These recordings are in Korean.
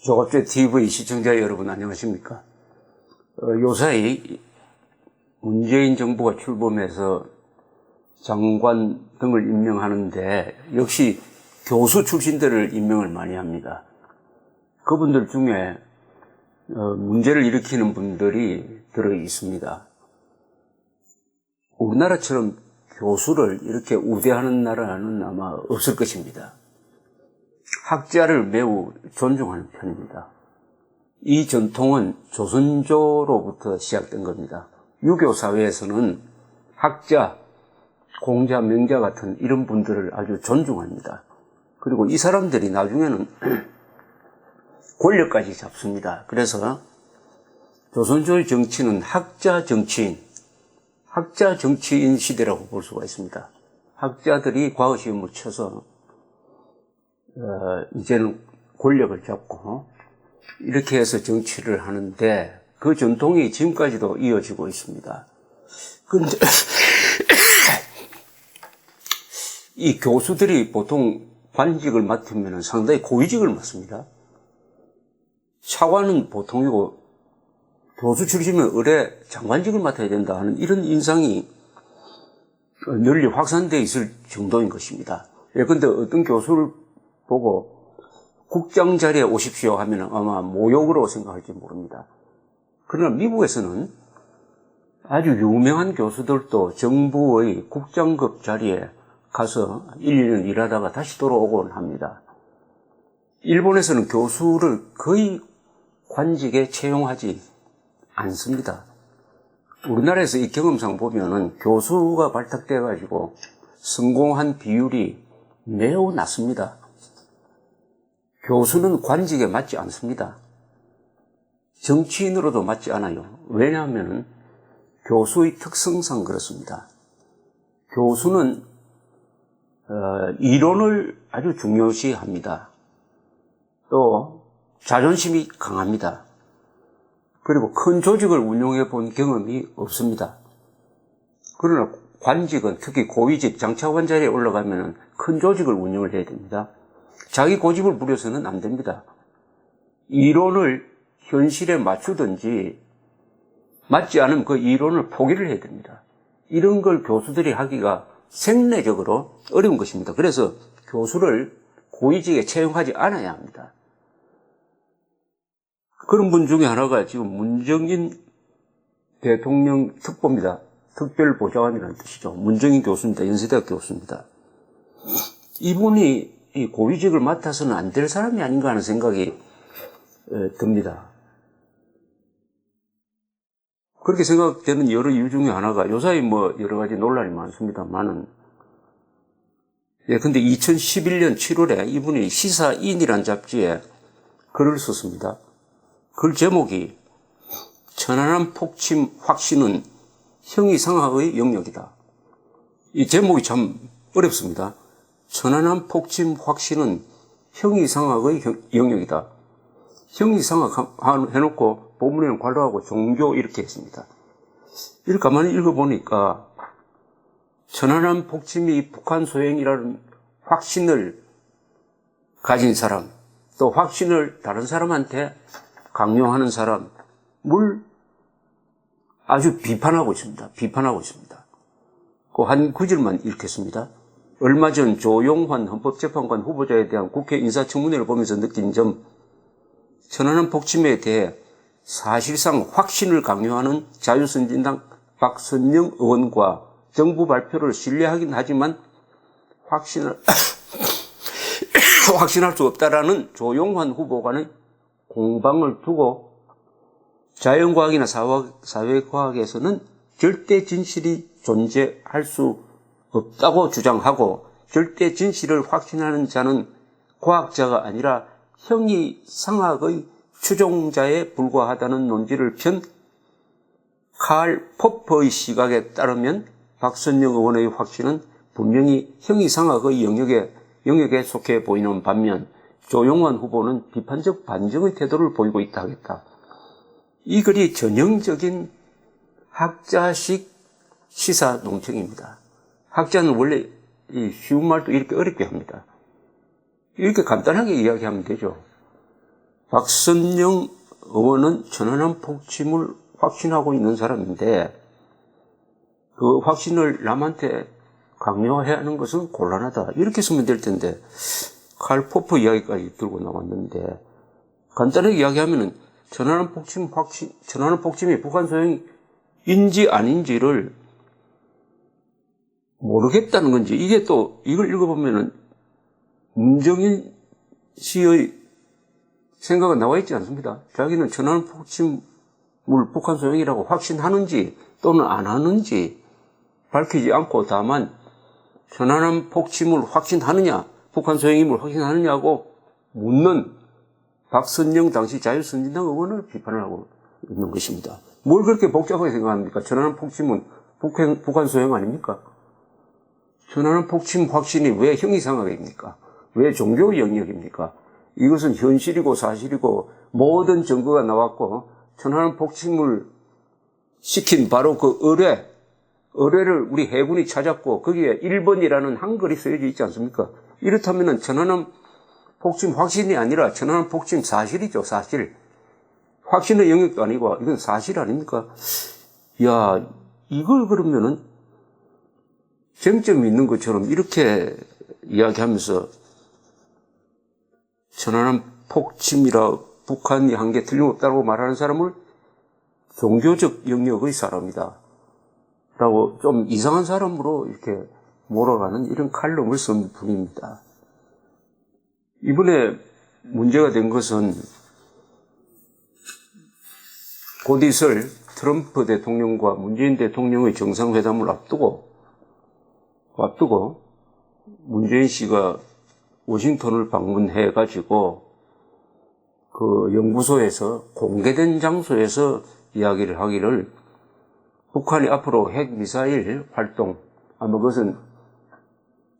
조갑제 TV 시청자 여러분 안녕하십니까? 요사이 문재인 정부가 출범해서 장관 등을 임명하는데 역시 교수 출신들을 임명을 많이 합니다. 그분들 중에 문제를 일으키는 분들이 들어 있습니다. 우리나라처럼 교수를 이렇게 우대하는 나라는 아마 없을 것입니다. 학자를 매우 존중하는 편입니다. 이 전통은 조선조로부터 시작된 겁니다. 유교 사회에서는 학자, 공자, 명자 같은 이런 분들을 아주 존중합니다. 그리고 이 사람들이 나중에는 권력까지 잡습니다. 그래서 조선조의 정치는 학자 정치인 시대라고 볼 수가 있습니다. 학자들이 과거시험을 쳐서 이제는 권력을 잡고 이렇게 해서 정치를 하는데 그 전통이 지금까지도 이어지고 있습니다. 그런데 이 교수들이 보통 관직을 맡으면 상당히 고위직을 맡습니다. 차관은 보통이고 교수 출신이면 의뢰 장관직을 맡아야 된다 하는 이런 인상이 널리 확산되어 있을 정도인 것입니다. 예컨대 어떤 교수를 보고 국장 자리에 오십시오 하면 아마 모욕으로 생각할지 모릅니다. 그러나 미국에서는 아주 유명한 교수들도 정부의 국장급 자리에 가서 1, 2년 일하다가 다시 돌아오곤 합니다. 일본에서는 교수를 거의 관직에 채용하지 않습니다. 우리나라에서 이 경험상 보면은 교수가 발탁돼가지고 성공한 비율이 매우 낮습니다. 교수는 관직에 맞지 않습니다. 정치인으로도 맞지 않아요. 왜냐하면 교수의 특성상 그렇습니다. 교수는 이론을 아주 중요시합니다. 또 자존심이 강합니다. 그리고 큰 조직을 운영해 본 경험이 없습니다. 그러나 관직은 특히 고위직 장차관 자리에 올라가면 큰 조직을 운영을 해야 됩니다. 자기 고집을 부려서는 안 됩니다. 이론을 현실에 맞추든지 맞지 않으면 그 이론을 포기를 해야 됩니다. 이런 걸 교수들이 하기가 생리적으로 어려운 것입니다. 그래서 교수를 고위직에 채용하지 않아야 합니다. 그런 분 중에 하나가 지금 문정인 대통령 특보입니다. 특별보좌관이라는 뜻이죠. 문정인 교수입니다. 연세대학 교수입니다. 이분이 이 고위직을 맡아서는 안 될 사람이 아닌가 하는 생각이 듭니다. 그렇게 생각되는 여러 이유 중에 하나가 요사이 여러 가지 논란이 많습니다만은 근데 2011년 7월에 이분이 시사인이라는 잡지에 글을 썼습니다. 글 제목이 천안함 폭침 확신은 형이상학의 영역이다. 이 제목이 참 어렵습니다. 천안함 폭침 확신은 형이상학의 영역이다. 형이상학 해놓고 본문에는 관로하고 종교 이렇게 했습니다. 이걸 가만히 읽어보니까 천안함 폭침이 북한 소행이라는 확신을 가진 사람, 또 확신을 다른 사람한테 강요하는 사람을 아주 비판하고 있습니다. 그 한 구절만 읽겠습니다. 얼마 전 조용환 헌법재판관 후보자에 대한 국회 인사청문회를 보면서 느낀 점, 천안함 폭침에 대해 사실상 확신을 강요하는 자유선진당 박선영 의원과 정부 발표를 신뢰하긴 하지만 확신할 수 없다라는 조용환 후보관의 공방을 두고 자연과학이나 사회과학에서는 절대 진실이 존재할 수 없다고 주장하고 절대 진실을 확신하는 자는 과학자가 아니라 형이상학의 추종자에 불과하다는 논지를 편 칼 포퍼의 시각에 따르면 박선영 의원의 확신은 분명히 형이상학의 영역에 속해 보이는 반면 조용환 후보는 비판적 반정의 태도를 보이고 있다 하겠다. 이 글이 전형적인 학자식 시사 농청입니다. 학자는 원래 쉬운 말도 이렇게 어렵게 합니다. 이렇게 간단하게 이야기하면 되죠. 박선영 의원은 천안함 폭침을 확신하고 있는 사람인데 그 확신을 남한테 강요해야 하는 것은 곤란하다. 이렇게 쓰면 될 텐데 칼 포프 이야기까지 들고 나왔는데 간단하게 이야기하면은 천안함 폭침이 북한 소행인지 아닌지를 모르겠다는 건지 이게 또 이걸 읽어보면은 문정인 씨의 생각은 나와 있지 않습니다. 자기는 천안함 폭침을 북한 소행이라고 확신하는지 또는 안 하는지 밝히지 않고 다만 천안함 폭침을 확신하느냐 북한 소행임을 확신하느냐고 묻는 박선영 당시 자유선진당 의원을 비판을 하고 있는 것입니다. 뭘 그렇게 복잡하게 생각합니까? 천안함 폭침은 북한 소행 아닙니까? 천안함 폭침 확신이 왜 형이상학입니까? 왜 종교 영역입니까? 이것은 현실이고 사실이고 모든 증거가 나왔고 천안함 폭침을 시킨 바로 그 의뢰를 우리 해군이 찾았고 거기에 1번이라는 한글이 쓰여져 있지 않습니까? 이렇다면 천안함 폭침 확신이 아니라 천안함 폭침 사실이죠, 사실. 확신의 영역도 아니고 이건 사실 아닙니까? 야, 이걸 그러면은 쟁점이 있는 것처럼 이렇게 이야기하면서 천안함 폭침이라 북한이 한 게 틀림없다고 말하는 사람을 종교적 영역의 사람이다 라고 좀 이상한 사람으로 이렇게 몰아가는 이런 칼럼을 쓴 분입니다. 이번에 문제가 된 것은 곧 있을 트럼프 대통령과 문재인 대통령의 정상회담을 앞두고 문재인 씨가 워싱턴을 방문해가지고 그 연구소에서 공개된 장소에서 이야기를 하기를 북한이 앞으로 핵미사일 활동, 아마 그것은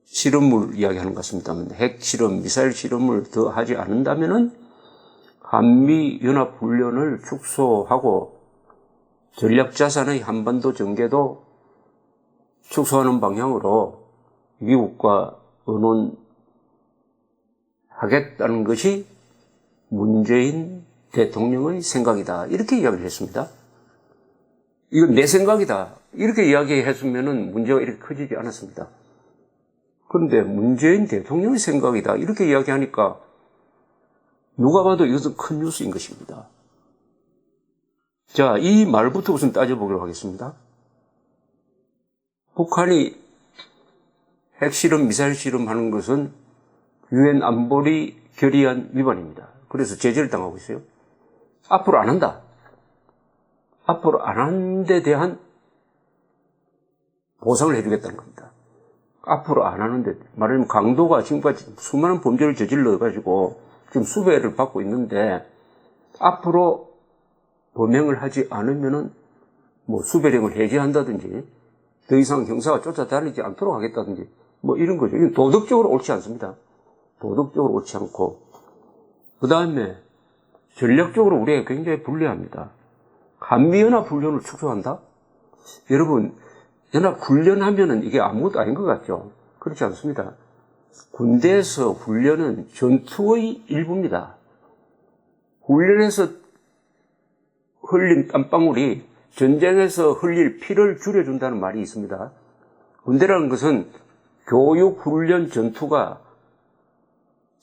실험을 이야기하는 것 같습니다만 핵 실험, 미사일 실험을 더 하지 않는다면은 한미연합훈련을 축소하고 전략자산의 한반도 전개도 축소하는 방향으로 미국과 의논하겠다는 것이 문재인 대통령의 생각이다. 이렇게 이야기를 했습니다. 이건 내 생각이다. 이렇게 이야기했으면 문제가 이렇게 커지지 않았습니다. 그런데 문재인 대통령의 생각이다. 이렇게 이야기하니까 누가 봐도 이것은 큰 뉴스인 것입니다. 자, 이 말부터 우선 따져보도록 하겠습니다. 북한이 핵실험, 미사일 실험하는 것은 유엔 안보리 결의안 위반입니다. 그래서 제재를 당하고 있어요. 앞으로 안 한다. 앞으로 안 하는 데 대한 보상을 해주겠다는 겁니다. 앞으로 안 하는데, 말하자면 강도가 지금까지 수많은 범죄를 저질러가지고 지금 수배를 받고 있는데, 앞으로 범행을 하지 않으면은 뭐 수배령을 해제한다든지, 더 이상 형사가 쫓아다니지 않도록 하겠다든지, 뭐 이런 거죠. 이건 도덕적으로 옳지 않습니다. 도덕적으로 옳지 않고, 그 다음에 전략적으로 우리에게 굉장히 불리합니다. 한미연합훈련을 축소한다? 여러분, 연합훈련하면은 이게 아무것도 아닌 것 같죠? 그렇지 않습니다. 군대에서 훈련은 전투의 일부입니다. 훈련에서 흘린 땀방울이 전쟁에서 흘릴 피를 줄여준다는 말이 있습니다. 군대라는 것은 교육, 훈련, 전투가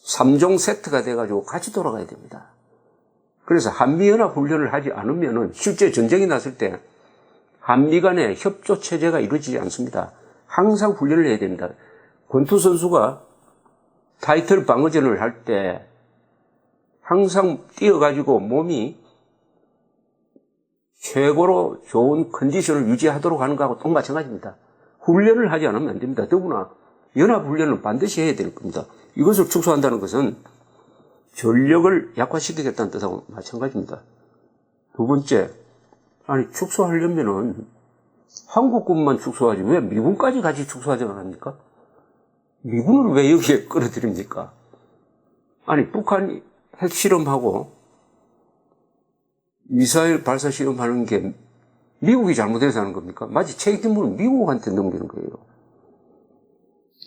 3종 세트가 돼가지고 같이 돌아가야 됩니다. 그래서 한미연합훈련을 하지 않으면은 실제 전쟁이 났을 때 한미 간의 협조 체제가 이루어지지 않습니다. 항상 훈련을 해야 됩니다. 권투 선수가 타이틀 방어전을 할 때 항상 뛰어가지고 몸이 최고로 좋은 컨디션을 유지하도록 하는 것하고 똑마찬가지입니다. 훈련을 하지 않으면 안 됩니다. 더구나 연합훈련을 반드시 해야 될 겁니다. 이것을 축소한다는 것은 전력을 약화시키겠다는 뜻하고 마찬가지입니다. 두 번째, 아니 축소하려면은 한국군만 축소하지 왜 미군까지 같이 축소하지 않습니까? 미군을 왜 여기에 끌어들입니까? 아니 북한이 핵실험하고 미사일 발사 실험하는 게 미국이 잘못해서 하는 겁니까? 마치 책임을 미국한테 넘기는 거예요.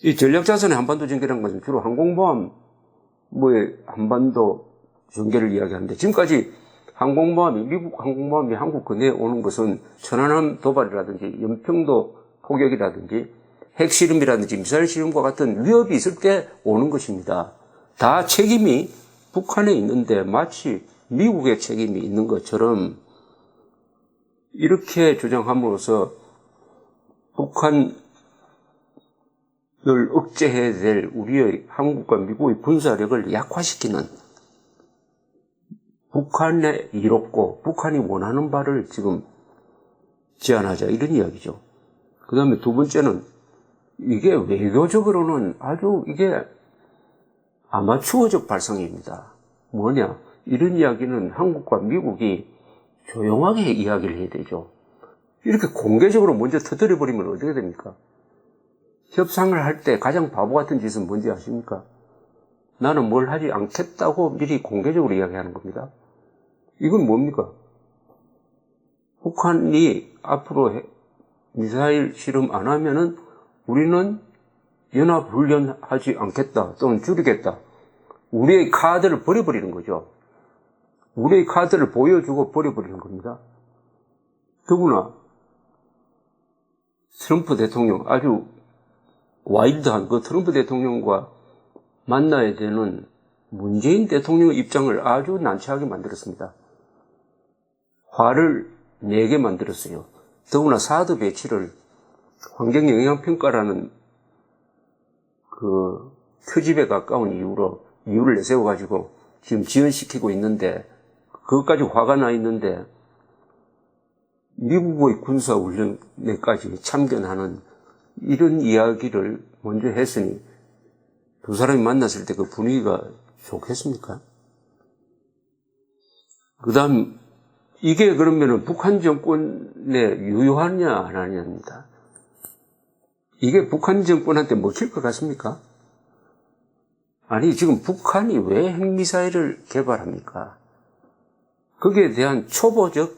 이 전략자산의 한반도 전개라는 것은 주로 항공모함, 한반도 전개를 이야기하는데 지금까지 미국 항공모함이 한국 근해에 오는 것은 천안함 도발이라든지 연평도 포격이라든지 핵실험이라든지 미사일 실험과 같은 위협이 있을 때 오는 것입니다. 다 책임이 북한에 있는데 마치 미국의 책임이 있는 것처럼 이렇게 주장함으로써 북한을 억제해야 될 우리의 한국과 미국의 군사력을 약화시키는 북한에 이롭고 북한이 원하는 바를 지금 제안하자 이런 이야기죠. 그 다음에 두 번째는 이게 외교적으로는 아주 이게 아마추어적 발상입니다. 뭐냐? 이런 이야기는 한국과 미국이 조용하게 이야기를 해야 되죠. 이렇게 공개적으로 먼저 터뜨려버리면 어떻게 됩니까? 협상을 할 때 가장 바보 같은 짓은 뭔지 아십니까? 나는 뭘 하지 않겠다고 미리 공개적으로 이야기하는 겁니다. 이건 뭡니까? 북한이 앞으로 미사일 실험 안 하면은 우리는 연합훈련하지 않겠다 또는 줄이겠다. 우리의 카드를 버려버리는 거죠. 우리의 카드를 보여주고 버려버리는 겁니다. 더구나 트럼프 대통령, 아주 와일드한 그 트럼프 대통령과 만나야 되는 문재인 대통령의 입장을 아주 난처하게 만들었습니다. 화를 내게 만들었어요. 더구나 사드 배치를 환경영향평가라는 그 표집에 가까운 이유를 내세워가지고 지금 지연시키고 있는데, 그것까지 화가 나 있는데, 미국의 군사훈련에까지 참견하는 이런 이야기를 먼저 했으니, 두 사람이 만났을 때 그 분위기가 좋겠습니까? 그 다음, 이게 그러면은 북한 정권에 유효하냐, 안 하냐입니다. 이게 북한 정권한테 먹힐 것 같습니까? 아니, 지금 북한이 왜 핵미사일을 개발합니까? 거기에 대한 초보적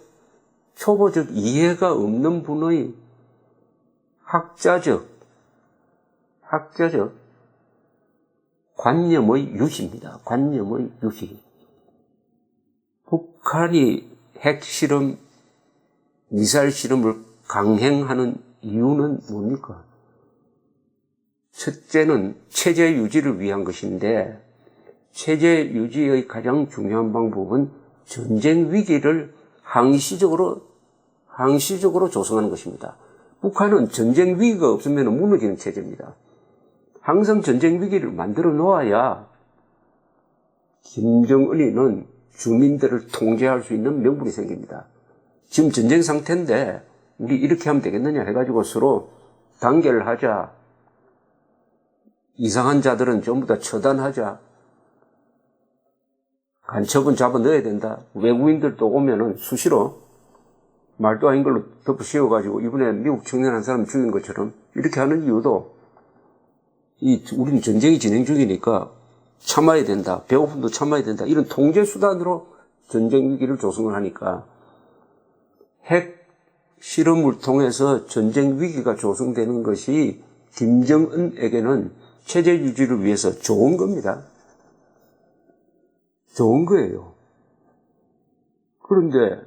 이해가 없는 분의 학자적 관념의 유희입니다. 관념의 유희. 북한이 핵실험, 미사일 실험을 강행하는 이유는 뭡니까? 첫째는 체제 유지를 위한 것인데, 체제 유지의 가장 중요한 방법은 전쟁 위기를 항시적으로 조성하는 것입니다. 북한은 전쟁 위기가 없으면 무너지는 체제입니다. 항상 전쟁 위기를 만들어 놓아야 김정은이는 주민들을 통제할 수 있는 명분이 생깁니다. 지금 전쟁 상태인데 우리 이렇게 하면 되겠느냐 해가지고 서로 단결을 하자. 이상한 자들은 전부 다 처단하자. 간첩은 잡아 넣어야 된다. 외국인들도 오면은 수시로 말도 아닌 걸로 덮어 씌워가지고 이번에 미국 청년 한 사람 죽인 것처럼 이렇게 하는 이유도 우리는 전쟁이 진행 중이니까 참아야 된다. 배고픔도 참아야 된다. 이런 통제 수단으로 전쟁 위기를 조성을 하니까 핵 실험을 통해서 전쟁 위기가 조성되는 것이 김정은에게는 체제 유지를 위해서 좋은 겁니다. 좋은 거예요. 그런데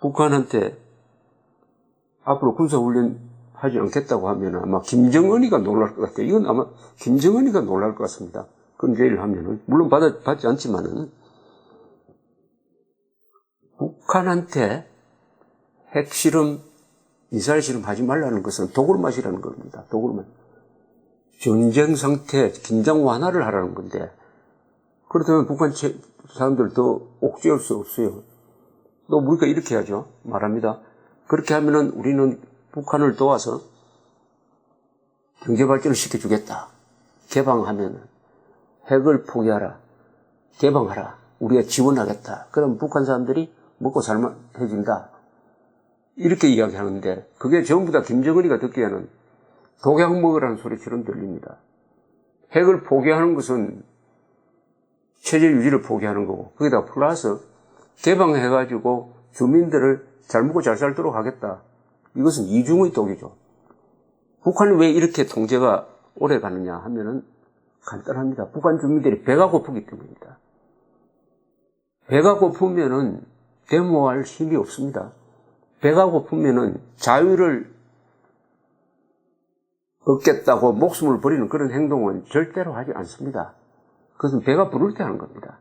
북한한테 앞으로 군사훈련 하지 않겠다고 하면 아마 김정은이가 놀랄 것 같아요. 이건 아마 김정은이가 놀랄 것 같습니다. 그런 제의를 하면은. 물론 받지 않지만은. 북한한테 핵실험, 미사일 실험 하지 말라는 것은 도굴맛이라는 겁니다. 도굴맛. 전쟁 상태, 긴장 완화를 하라는 건데, 그렇다면 북한 사람들도 옥죄할 수 없어요. 또 우리가 이렇게 하죠. 말합니다. 그렇게 하면은 우리는 북한을 도와서 경제 발전을 시켜주겠다. 개방하면은 핵을 포기하라. 개방하라. 우리가 지원하겠다. 그럼 북한 사람들이 먹고 살만해진다. 이렇게 이야기하는데 그게 전부 다 김정은이가 듣기에는 독약 먹으라는 소리처럼 들립니다. 핵을 포기하는 것은 체제 유지를 포기하는 거고 거기다 플러스 개방해가지고 주민들을 잘 먹고 잘 살도록 하겠다. 이것은 이중의 독이죠. 북한이 왜 이렇게 통제가 오래 가느냐 하면은 간단합니다. 북한 주민들이 배가 고프기 때문입니다. 배가 고프면은 데모할 힘이 없습니다. 배가 고프면은 자유를 얻겠다고 목숨을 버리는 그런 행동은 절대로 하지 않습니다. 그것은 배가 부를 때 하는 겁니다.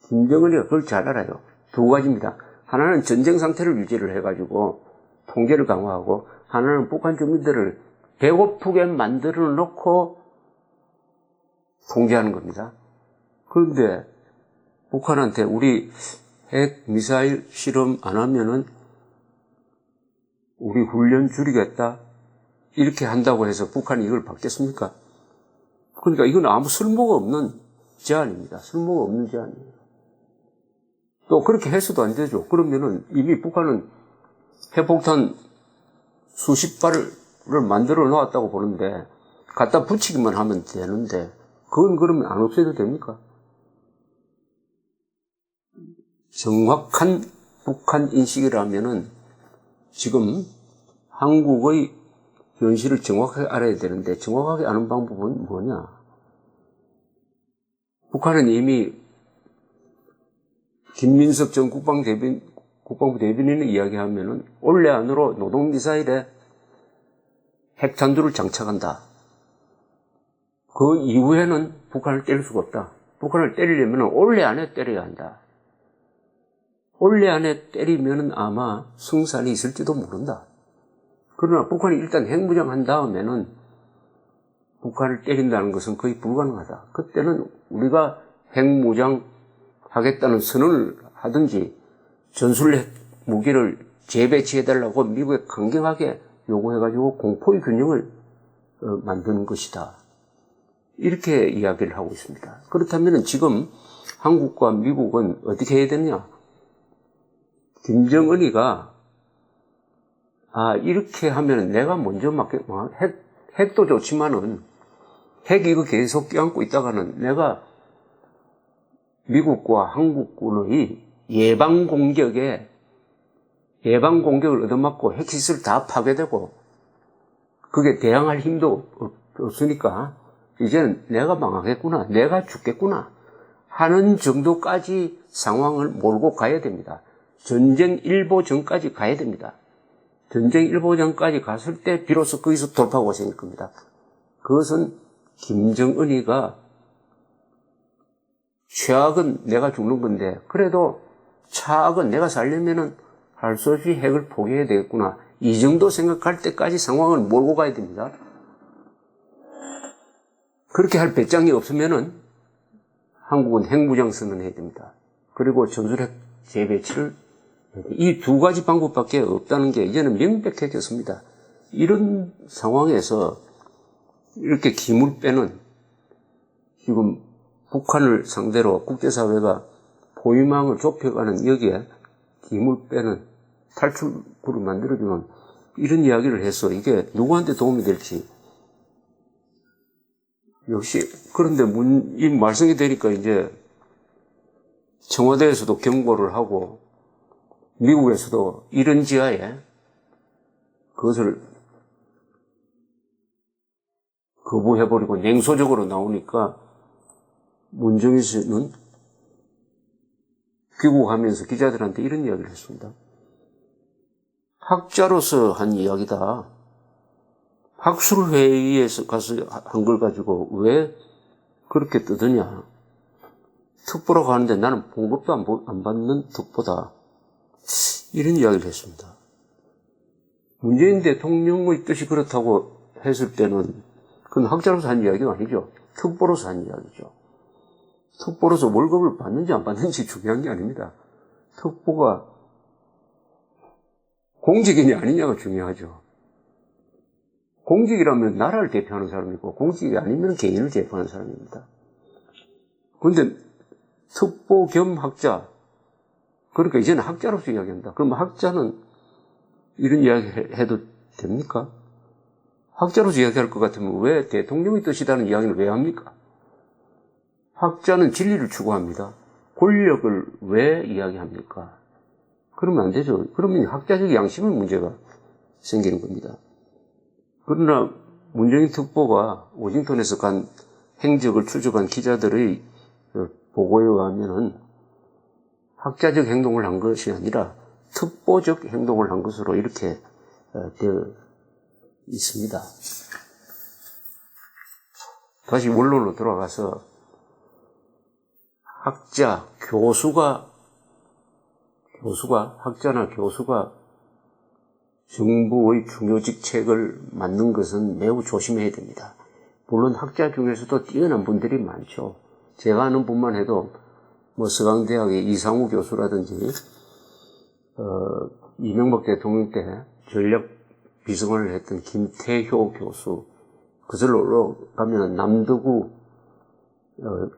김정은이가 그걸 잘 알아요. 두 가지입니다. 하나는 전쟁 상태를 유지를 해가지고 통제를 강화하고, 하나는 북한 주민들을 배고프게 만들어 놓고 통제하는 겁니다. 그런데 북한한테 우리 핵 미사일 실험 안 하면은 우리 훈련 줄이겠다, 이렇게 한다고 해서 북한이 이걸 받겠습니까? 그러니까 이건 아무 쓸모가 없는 제안입니다. 쓸모가 없는 제안이에요. 또 그렇게 해서도 안 되죠. 그러면은 이미 북한은 핵폭탄 수십 발을 만들어 놓았다고 보는데 갖다 붙이기만 하면 되는데, 그건 그러면 안 없애도 됩니까? 정확한 북한 인식이라면은 지금 한국의 현실을 정확하게 알아야 되는데, 정확하게 아는 방법은 뭐냐? 북한은 이미 김민석 전 국방부 대변인의 이야기하면은 올해 안으로 노동미사일에 핵탄두를 장착한다. 그 이후에는 북한을 때릴 수가 없다. 북한을 때리려면 올해 안에 때려야 한다. 올해 안에 때리면은 아마 승산이 있을지도 모른다. 그러나 북한이 일단 핵무장한 다음에는 북한을 때린다는 것은 거의 불가능하다. 그때는 우리가 핵무장 하겠다는 선언을 하든지 전술핵 무기를 재배치해달라고 미국에 강경하게 요구해가지고 공포의 균형을 만드는 것이다. 이렇게 이야기를 하고 있습니다. 그렇다면 지금 한국과 미국은 어떻게 해야 되느냐? 김정은이가 이렇게 하면 내가 먼저 핵도 좋지만은 핵 이거 계속 껴안고 있다가는 내가 미국과 한국군의 예방 공격을 얻어맞고 핵시설 다 파괴되고 그게 대항할 힘도 없으니까 이제는 내가 망하겠구나, 내가 죽겠구나 하는 정도까지 상황을 몰고 가야 됩니다. 전쟁 일보 전까지 가야 됩니다. 전쟁 일보 전까지 갔을 때 비로소 거기서 돌파구가 생길 겁니다. 그것은 김정은이가 최악은 내가 죽는 건데 그래도 차악은 내가 살려면은 할 수 없이 핵을 포기해야 되겠구나, 이 정도 생각할 때까지 상황을 몰고 가야 됩니다. 그렇게 할 배짱이 없으면은 한국은 핵무장 선언해야 됩니다. 그리고 전술핵 재배치를, 이 두 가지 방법밖에 없다는 게 이제는 명백해졌습니다. 이런 상황에서 이렇게 기물 빼는, 지금 북한을 상대로 국제사회가 포위망을 좁혀가는 여기에 기물 빼는 탈출구를 만들어주는 이런 이야기를 해서 이게 누구한테 도움이 될지. 역시 그런데 이 말썽이 되니까 이제 청와대에서도 경고를 하고 미국에서도 이런 지하에 그것을 거부해버리고 냉소적으로 나오니까 문정희 씨는 귀국하면서 기자들한테 이런 이야기를 했습니다. 학자로서 한 이야기다. 학술회의에서 가서 한 걸 가지고 왜 그렇게 뜨드냐. 특보로 가는데 나는 봉급도 안 받는 특보다. 이런 이야기를 했습니다. 문재인 대통령의 뜻이 그렇다고 했을 때는 그건 학자로서 한 이야기가 아니죠. 특보로서 한 이야기죠. 특보로서 월급을 받는지 안 받는지 중요한 게 아닙니다. 특보가 공직이냐 아니냐가 중요하죠. 공직이라면 나라를 대표하는 사람이고 공직이 아니면 개인을 대표하는 사람입니다. 그런데 특보 겸 학자, 그러니까 이제는 학자로서 이야기합니다. 그럼 학자는 이런 이야기 해도 됩니까? 학자로서 이야기할 것 같으면 왜 대통령의 뜻이라는 이야기를 왜 합니까? 학자는 진리를 추구합니다. 권력을 왜 이야기합니까? 그러면 안 되죠. 그러면 학자적 양심의 문제가 생기는 겁니다. 그러나 문정희 특보가 워싱턴에서 간 행적을 추적한 기자들의 보고에 의하면은 학자적 행동을 한 것이 아니라 특보적 행동을 한 것으로 이렇게 되어 있습니다. 다시 원론으로 돌아가서 학자나 교수가 정부의 중요직책을 맡는 것은 매우 조심해야 됩니다. 물론 학자 중에서도 뛰어난 분들이 많죠. 제가 아는 분만 해도 서강대학의 이상우 교수라든지 이명박 대통령 때 전략 비서관을 했던 김태효 교수, 그들로 올라가면 남덕우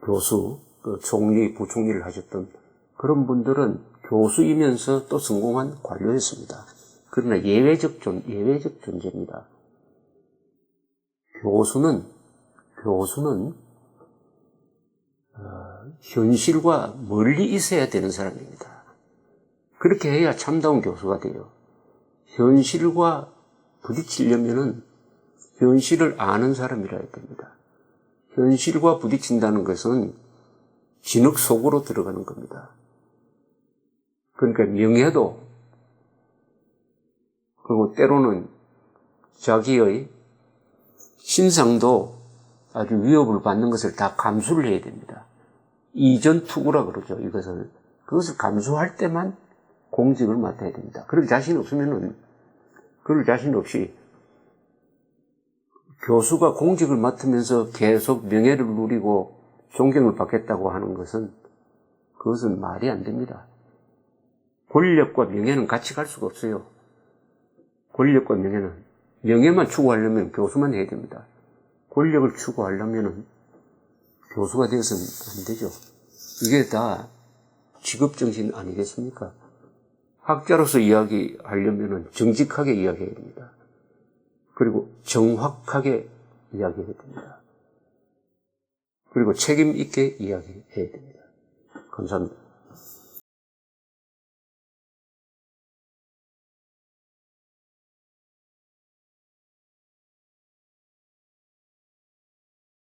교수, 총리, 부총리를 하셨던 그런 분들은 교수이면서 또 성공한 관료였습니다. 그러나 예외적 존재입니다. 교수는 현실과 멀리 있어야 되는 사람입니다. 그렇게 해야 참다운 교수가 돼요. 현실과 부딪히려면은 현실을 아는 사람이라야 됩니다. 현실과 부딪힌다는 것은 진흙 속으로 들어가는 겁니다. 그러니까 명예도, 그리고 때로는 자기의 신상도 아주 위협을 받는 것을 다 감수를 해야 됩니다. 이전투구라 그러죠, 이것을. 그것을 감수할 때만 공직을 맡아야 됩니다. 그럴 자신 없이 교수가 공직을 맡으면서 계속 명예를 누리고 존경을 받겠다고 하는 그것은 말이 안 됩니다. 권력과 명예는 같이 갈 수가 없어요. 권력과 명예만 추구하려면 교수만 해야 됩니다. 권력을 추구하려면 교수가 되어서는 안 되죠. 이게 다 직업정신 아니겠습니까? 학자로서 이야기하려면 정직하게 이야기해야 됩니다. 그리고 정확하게 이야기해야 됩니다. 그리고 책임 있게 이야기해야 됩니다. 감사합니다.